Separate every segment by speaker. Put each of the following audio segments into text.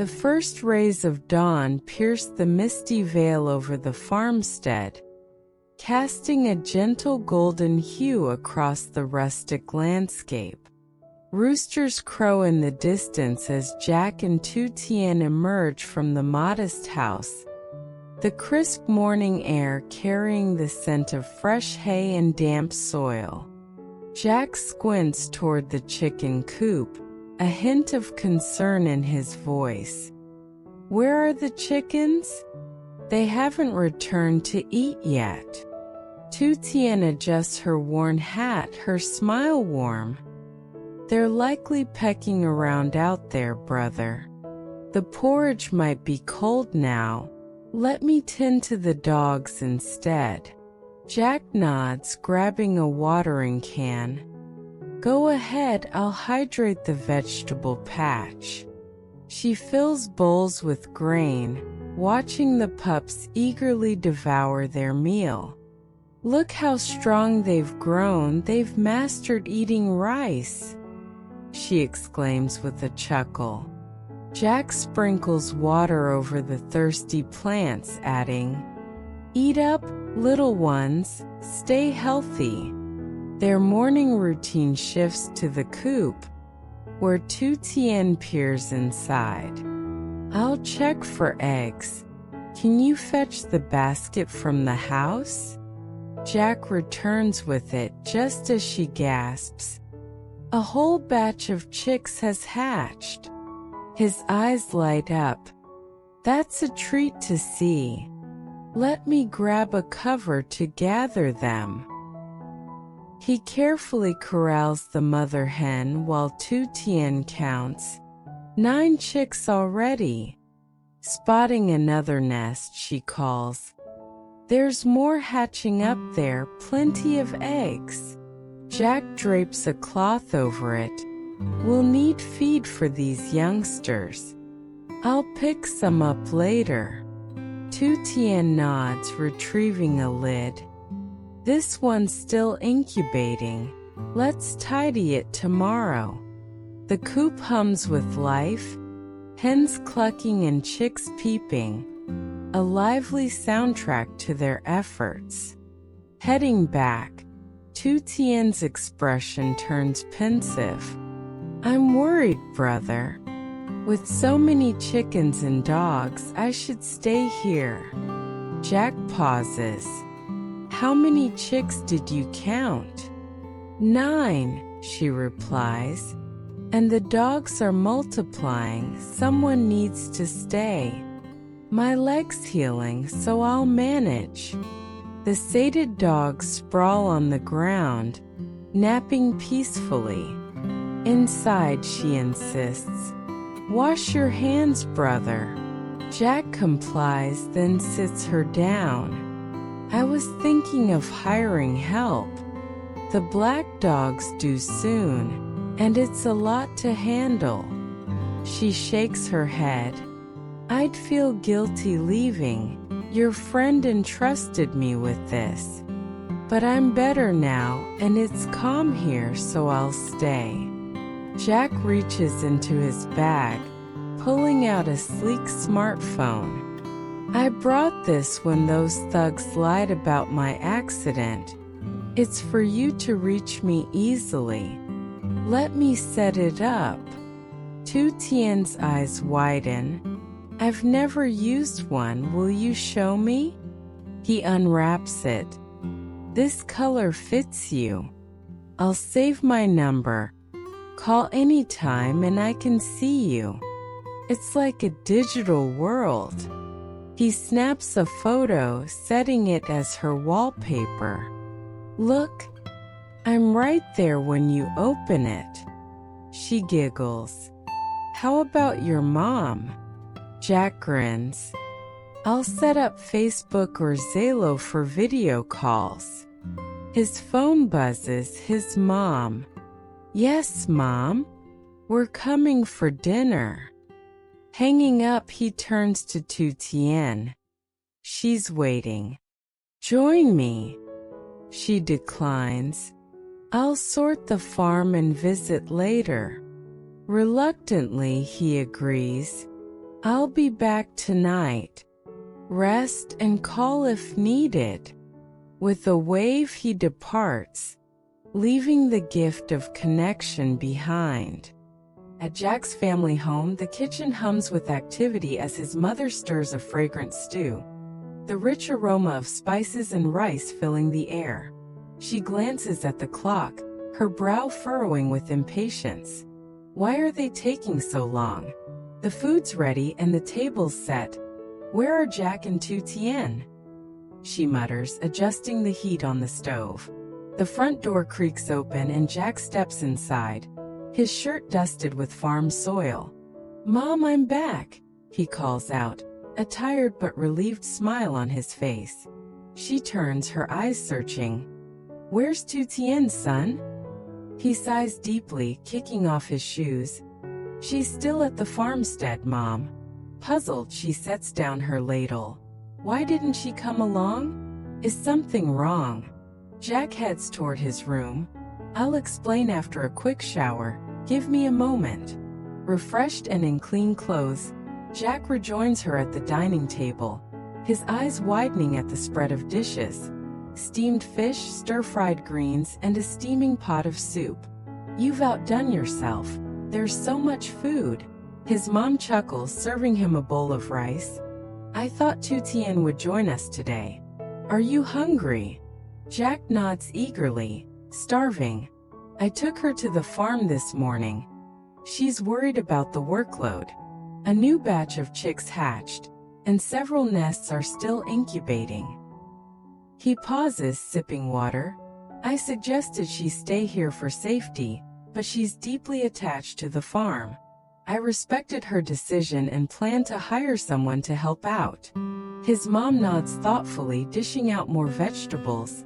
Speaker 1: The first rays of dawn pierced the misty veil over the farmstead, casting a gentle golden hue across the rustic landscape. Roosters crow in the distance as Jack and Tutien emerge from the modest house, the crisp morning air carrying the scent of fresh hay and damp soil. Jack squints toward the chicken coop, a hint of concern in his voice. "Where are the chickens? They haven't returned to eat yet." Tutien adjusts her worn hat, her smile warm. "They're likely pecking around out there, brother. The porridge might be cold now. Let me tend to the dogs instead." Jack nods, grabbing a watering can. "Go ahead, I'll hydrate the vegetable patch." She fills bowls with grain, watching the pups eagerly devour their meal. "Look how strong they've grown. They've mastered eating rice," she exclaims with a chuckle. Jack sprinkles water over the thirsty plants, adding, "Eat up, little ones, stay healthy." Their morning routine shifts to the coop, where Tutien peers inside. "I'll check for eggs. Can you fetch the basket from the house?" Jack returns with it just as she gasps. A whole batch of chicks has hatched. His eyes light up. "That's a treat to see. Let me grab a cover to gather them." He carefully corrals the mother hen while Tutien counts. 9 chicks already. Spotting another nest, she calls, "There's more hatching up there, plenty of eggs." Jack drapes a cloth over it. "We'll need feed for these youngsters. I'll pick some up later." Tutien nods, retrieving a lid. "This one's still incubating. Let's tidy it tomorrow." The coop hums with life, hens clucking and chicks peeping, a lively soundtrack to their efforts. Heading back, Tutien's expression turns pensive. "I'm worried, brother. With so many chickens and dogs, I should stay here." Jack pauses. "How many chicks did you count?" 9, she replies. "And the dogs are multiplying. Someone needs to stay. My leg's healing, so I'll manage." The sated dogs sprawl on the ground, napping peacefully. Inside, she insists, "Wash your hands, brother." Jack complies, then sits her down. "I was thinking of hiring help. The black dogs do soon, and it's a lot to handle." She shakes her head. "I'd feel guilty leaving. Your friend entrusted me with this. But I'm better now, and it's calm here, so I'll stay." Jack reaches into his bag, pulling out a sleek smartphone. "I brought this when those thugs lied about my accident. It's for you to reach me easily. Let me set it up." Tutien's eyes widen. "I've never used one. Will you show me?" He unwraps it. "This color fits you. I'll save my number. Call anytime and I can see you. It's like a digital world." He snaps a photo, setting it as her wallpaper. "Look, I'm right there when you open it." She giggles. "How about your mom?" Jack grins. "I'll set up Facebook or Zillow for video calls." His phone buzzes. His mom. "Yes, Mom. We're coming for dinner." Hanging up, he turns to Tutien. She's waiting. "Join me." She declines. "I'll sort the farm and visit later." Reluctantly, he agrees. I'll be back tonight. Rest and call if needed." With a wave he departs, leaving the gift of connection behind. At Jack's family home, the kitchen hums with activity as his mother stirs a fragrant stew, the rich aroma of spices and rice filling the air. She glances at the clock, her brow furrowing with impatience. Why are they taking so long? The food's ready and the table's set. Where are Jack and Tutien? She mutters, adjusting the heat on the stove. The front door creaks open and Jack steps inside, his shirt dusted with farm soil. "Mom, I'm back," he calls out, a tired but relieved smile on his face. She turns, her eyes searching. "Where's Tutien, son?" He sighs deeply, kicking off his shoes. "She's still at the farmstead, Mom." Puzzled, she sets down her ladle. "Why didn't she come along? Is something wrong?" Jack heads toward his room. "I'll explain after a quick shower. Give me a moment." Refreshed and in clean clothes, Jack rejoins her at the dining table, his eyes widening at the spread of dishes. Steamed fish, stir-fried greens, and a steaming pot of soup. "You've outdone yourself. There's so much food." His mom chuckles, serving him a bowl of rice. "I thought Tutien would join us today. Are you hungry?" Jack nods eagerly. "Starving. I took her to the farm this morning. She's worried about the workload. A new batch of chicks hatched, and several nests are still incubating." He pauses, sipping water. "I suggested she stay here for safety, but she's deeply attached to the farm. I respected her decision and plan to hire someone to help out." His mom nods thoughtfully, dishing out more vegetables.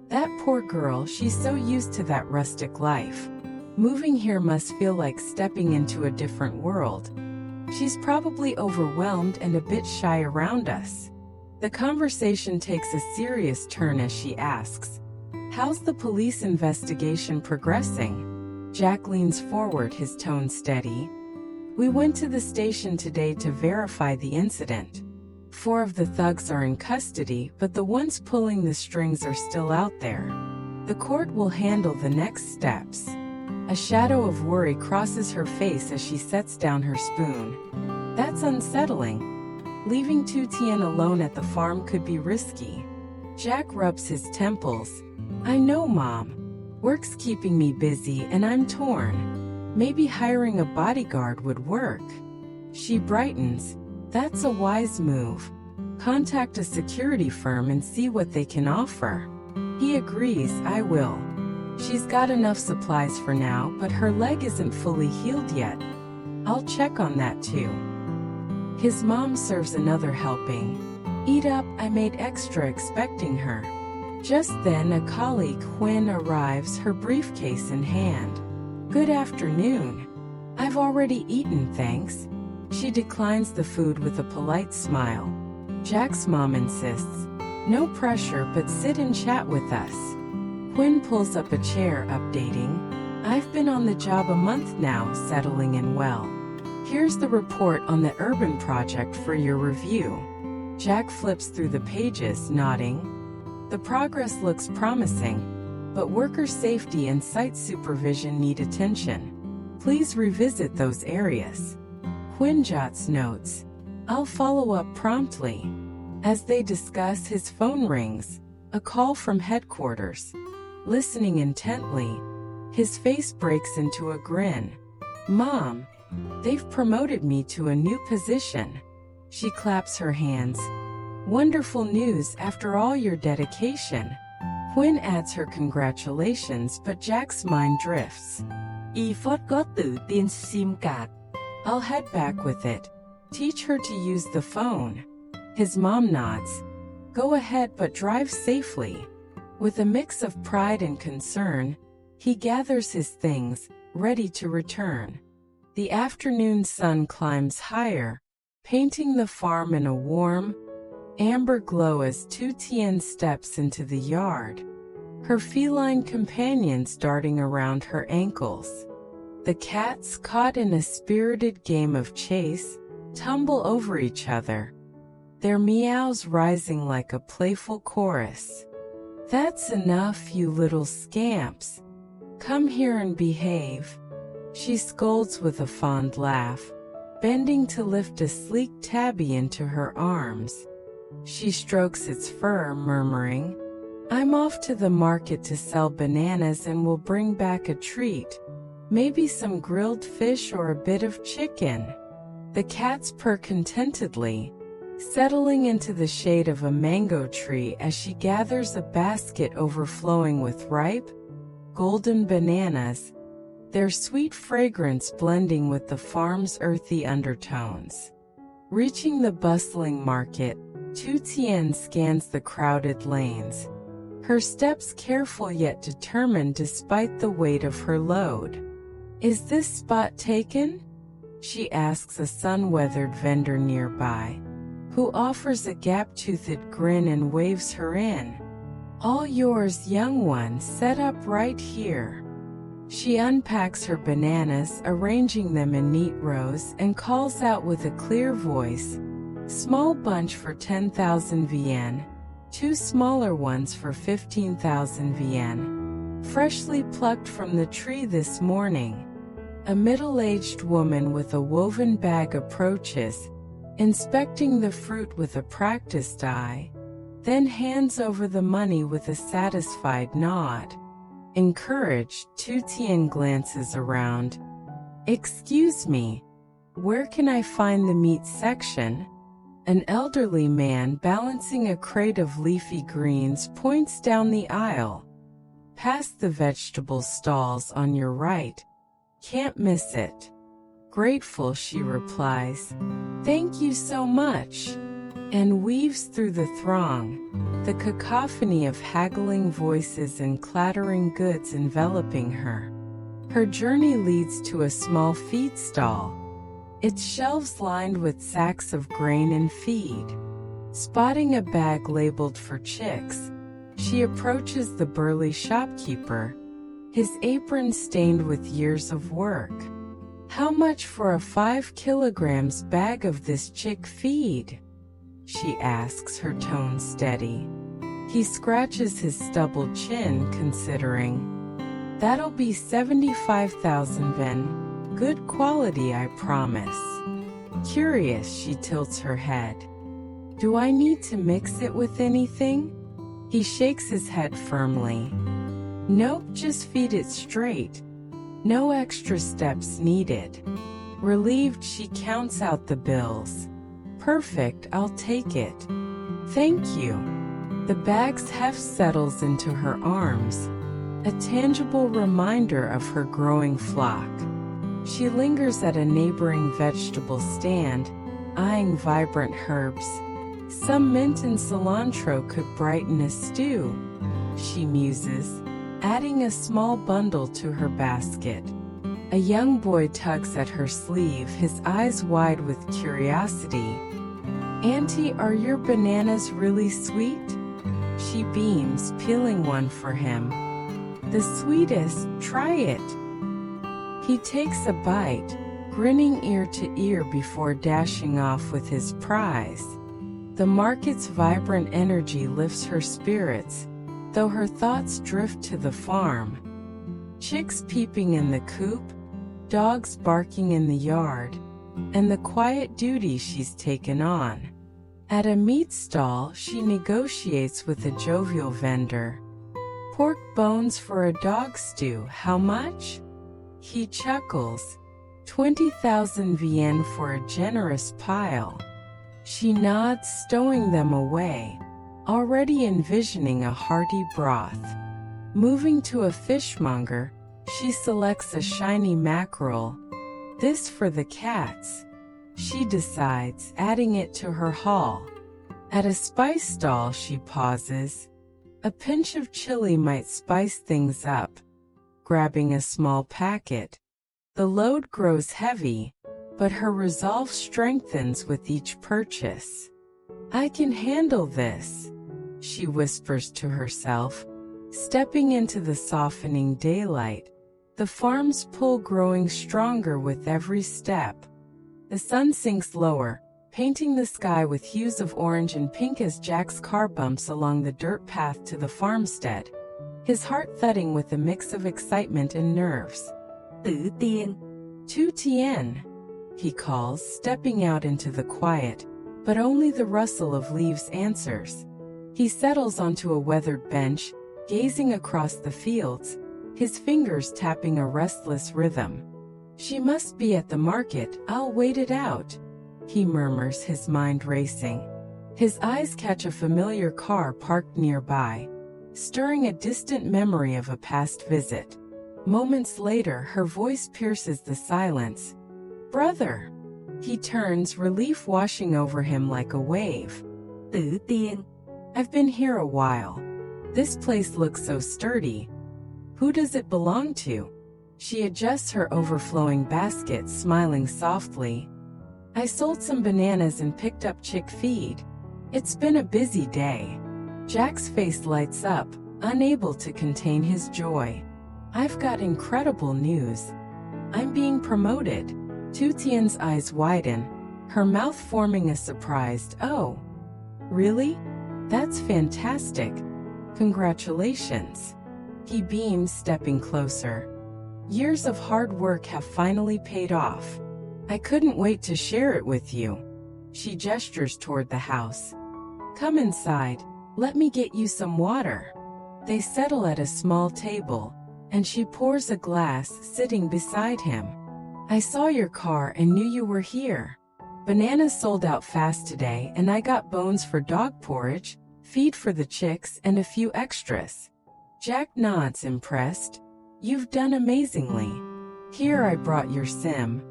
Speaker 1: "That poor girl, she's so used to that rustic life. Moving here must feel like stepping into a different world. She's probably overwhelmed and a bit shy around us." The conversation takes a serious turn as she asks, "How's the police investigation progressing?" Jack leans forward, his tone steady. "We went to the station today to verify the incident. 4 of the thugs are in custody, but the ones pulling the strings are still out there. The court will handle the next steps." A shadow of worry crosses her face as she sets down her spoon. "That's unsettling. Leaving Tutien alone at the farm could be risky." Jack rubs his temples. "I know, Mom. Work's keeping me busy and I'm torn. Maybe hiring a bodyguard would work." She brightens. "That's a wise move. Contact a security firm and see what they can offer." He agrees. "I will. She's got enough supplies for now, but her leg isn't fully healed yet. I'll check on that too." His mom serves another helping. "Eat up, I made extra expecting her." Just then a colleague, Hwin, arrives, her briefcase in hand. "Good afternoon. I've already eaten, thanks." She declines the food with a polite smile. Jack's mom insists, "No pressure, but sit and chat with us." Hwin pulls up a chair, updating. "I've been on the job a month now, settling in well. Here's the report on the urban project for your review." Jack flips through the pages, nodding. The progress looks promising, but worker safety and site supervision need attention. Please revisit those areas. Hwin jots notes. "I'll follow up promptly." As they discuss, his phone rings, a call from headquarters. Listening intently, his face breaks into a grin. "Mom, they've promoted me to a new position." She claps her hands. "Wonderful news after all your dedication." Hwin adds her congratulations, but Jack's mind drifts. "I forgot Tutien's SIM card. I'll head back with it. Teach her to use the phone." His mom nods. "Go ahead, but drive safely." With a mix of pride and concern, he gathers his things, ready to return. The afternoon sun climbs higher, painting the farm in a warm, amber glow as Tutien steps into the yard, her feline companions darting around her ankles. The cats, caught in a spirited game of chase, tumble over each other, their meows rising like a playful chorus. "That's enough, you little scamps. Come here and behave," she scolds with a fond laugh, bending to lift a sleek tabby into her arms. She strokes its fur, murmuring, "I'm off to the market to sell bananas and will bring back a treat, maybe some grilled fish or a bit of chicken." The cats purr contentedly, settling into the shade of a mango tree as she gathers a basket overflowing with ripe, golden bananas, their sweet fragrance blending with the farm's earthy undertones. Reaching the bustling market, Tutien scans the crowded lanes, her steps careful yet determined despite the weight of her load. "Is this spot taken?" she asks a sun-weathered vendor nearby, who offers a gap-toothed grin and waves her in. "All yours, young one, set up right here." She unpacks her bananas, arranging them in neat rows, and calls out with a clear voice, "Small bunch for 10,000 VN, 2 smaller ones for 15,000 VN. Freshly plucked from the tree this morning." A middle-aged woman with a woven bag approaches, inspecting the fruit with a practiced eye, then hands over the money with a satisfied nod. Encouraged, Tutien glances around. "Excuse me, where can I find the meat section?" An elderly man balancing a crate of leafy greens points down the aisle. "Past the vegetable stalls on your right. Can't miss it." Grateful, she replies, "Thank you so much," and weaves through the throng, the cacophony of haggling voices and clattering goods enveloping her. Her journey leads to a small feed stall, its shelves lined with sacks of grain and feed. Spotting a bag labeled for chicks, she approaches the burly shopkeeper, his apron stained with years of work. "How much for a 5 kilograms bag of this chick feed?" she asks, her tone steady. He scratches his stubbled chin, considering. "That'll be 75,000 VN. Good quality, I promise." Curious, she tilts her head. "Do I need to mix it with anything?" He shakes his head firmly. "Nope, just feed it straight. No extra steps needed." Relieved, she counts out the bills. "Perfect, I'll take it. Thank you." The bag's heft settles into her arms, a tangible reminder of her growing flock. She lingers at a neighboring vegetable stand, eyeing vibrant herbs. "Some mint and cilantro could brighten a stew," she muses, adding a small bundle to her basket. A young boy tugs at her sleeve, his eyes wide with curiosity. "Auntie, are your bananas really sweet?" She beams, peeling one for him. "The sweetest, try it." He takes a bite, grinning ear to ear before dashing off with his prize. The market's vibrant energy lifts her spirits, though her thoughts drift to the farm. Chicks peeping in the coop, dogs barking in the yard, and the quiet duty she's taken on. At a meat stall, she negotiates with a jovial vendor. "Pork bones for a dog stew, how much?" He chuckles. 20,000 VN for a generous pile. She nods, stowing them away, already envisioning a hearty broth. Moving to a fishmonger, she selects a shiny mackerel. "This for the cats," she decides, adding it to her haul. At a spice stall, she pauses. A pinch of chili might spice things up. Grabbing a small packet, the load grows heavy, but her resolve strengthens with each purchase. "I can handle this," she whispers to herself, stepping into the softening daylight, the farm's pull growing stronger with every step. The sun sinks lower, painting the sky with hues of orange and pink as Jack's car bumps along the dirt path to the farmstead, his heart thudding with a mix of excitement and nerves.
Speaker 2: Tử Tiên,
Speaker 1: Tutien, he calls, stepping out into the quiet, but only the rustle of leaves answers. He settles onto a weathered bench, gazing across the fields, his fingers tapping a restless rhythm. She must be at the market, I'll wait it out, he murmurs, his mind racing. His eyes catch a familiar car parked nearby, stirring a distant memory of a past visit. Moments later, her voice pierces the silence. Brother! He turns, relief washing over him like a wave.
Speaker 2: Tử Tiên,
Speaker 1: I've been here a while. This place looks so sturdy. Who does it belong to? She adjusts her overflowing basket, smiling softly. I sold some bananas and picked up chick feed. It's been a busy day. Jack's face lights up, unable to contain his joy. I've got incredible news. I'm being promoted. Tutien's eyes widen, her mouth forming a surprised "Oh, really? That's fantastic. Congratulations." He beams, stepping closer. Years of hard work have finally paid off. I couldn't wait to share it with you. She gestures toward the house. Come inside, let me get you some water. They settle at a small table, and she pours a glass, sitting beside him. I saw your car and knew you were here. Bananas sold out fast today, and I got bones for dog porridge, feed for the chicks, and a few extras. Jack nods, impressed. You've done amazingly. Here, I brought your SIM.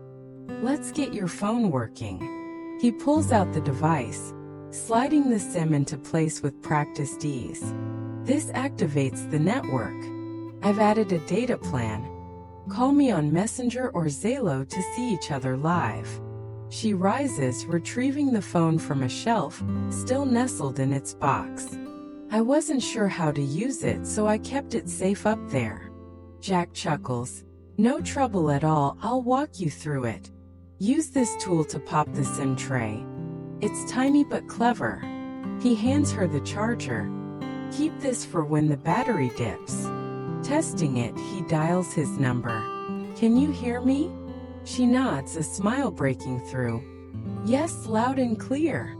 Speaker 1: Let's get your phone working. He pulls out the device, sliding the SIM into place with practiced ease. This activates the network. I've added a data plan. Call me on Messenger or Zalo to see each other live. She rises, retrieving the phone from a shelf, still nestled in its box. I wasn't sure how to use it, so I kept it safe up there. Jack chuckles. No trouble at all, I'll walk you through it. Use this tool to pop the SIM tray. It's tiny but clever. He hands her the charger. Keep this for when the battery dips. Testing it, he dials his number. Can you hear me? She nods, a smile breaking through. Yes, loud and clear.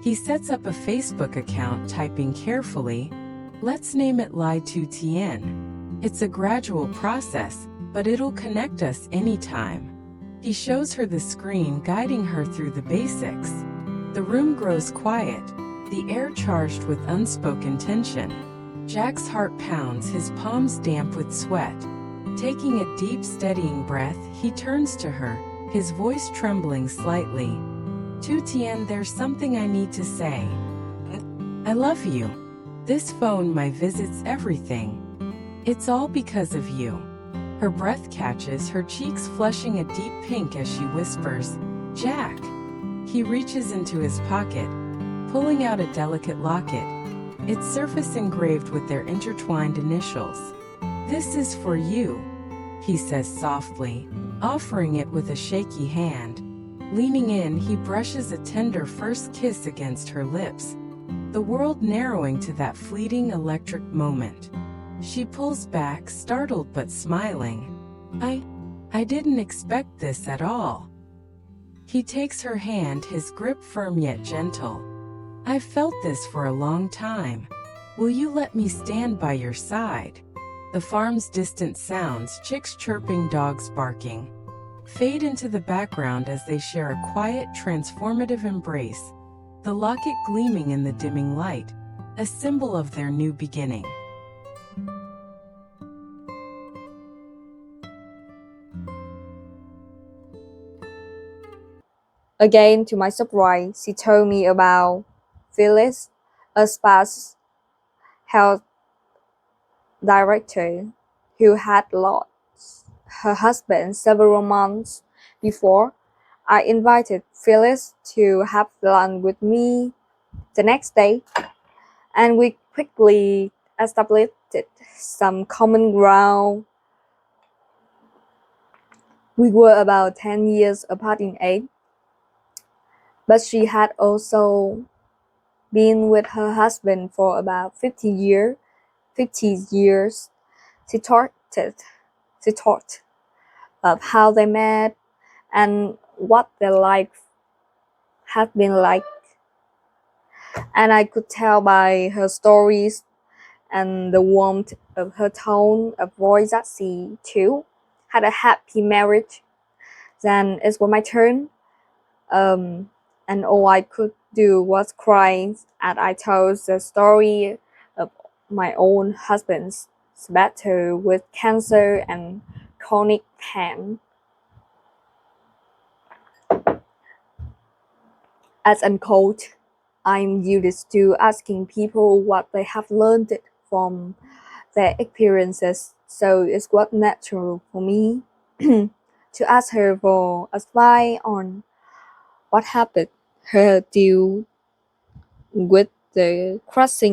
Speaker 1: He sets up a Facebook account, typing carefully. Let's name it Lytutien. It's a gradual process, but it'll connect us anytime. He shows her the screen, guiding her through the basics. The room grows quiet, the air charged with unspoken tension. Jack's heart pounds, his palms damp with sweat. Taking a deep, steadying breath, he turns to her, his voice trembling slightly. Tutien, there's something I need to say. I love you. This phone, my visits, everything. It's all because of you. Her breath catches, her cheeks flushing a deep pink as she whispers, Jack. He reaches into his pocket, pulling out a delicate locket, its surface engraved with their intertwined initials. This is for you, he says softly, offering it with a shaky hand. Leaning in, he brushes a tender first kiss against her lips, the world narrowing to that fleeting electric moment. She pulls back, startled but smiling. I didn't expect this at all. He takes her hand, his grip firm yet gentle. I've felt this for a long time. Will you let me stand by your side? The farm's distant sounds, chicks chirping, dogs barking, fade into the background as they share a quiet, transformative embrace, the locket gleaming in the dimming light, a symbol of their new beginning.
Speaker 3: Again, to my surprise, she told me about Phyllis, a spa health director who had lost her husband several months before. I invited Phyllis to have lunch with me the next day, and we quickly established some common ground. We were about 10 years apart in age, But she had also been with her husband for about 50 years. She talked of how they met and what their life had been like. And I could tell by her stories and the warmth of her tone of voice that she, too, had a happy marriage. Then it was my turn, and all I could do was cry as I told the story of my own husband's battle with cancer and chronic pain. As unquote, I'm used to asking people what they have learned from their experiences, so it was natural for me to ask her for advice on what happened her deal with the crossing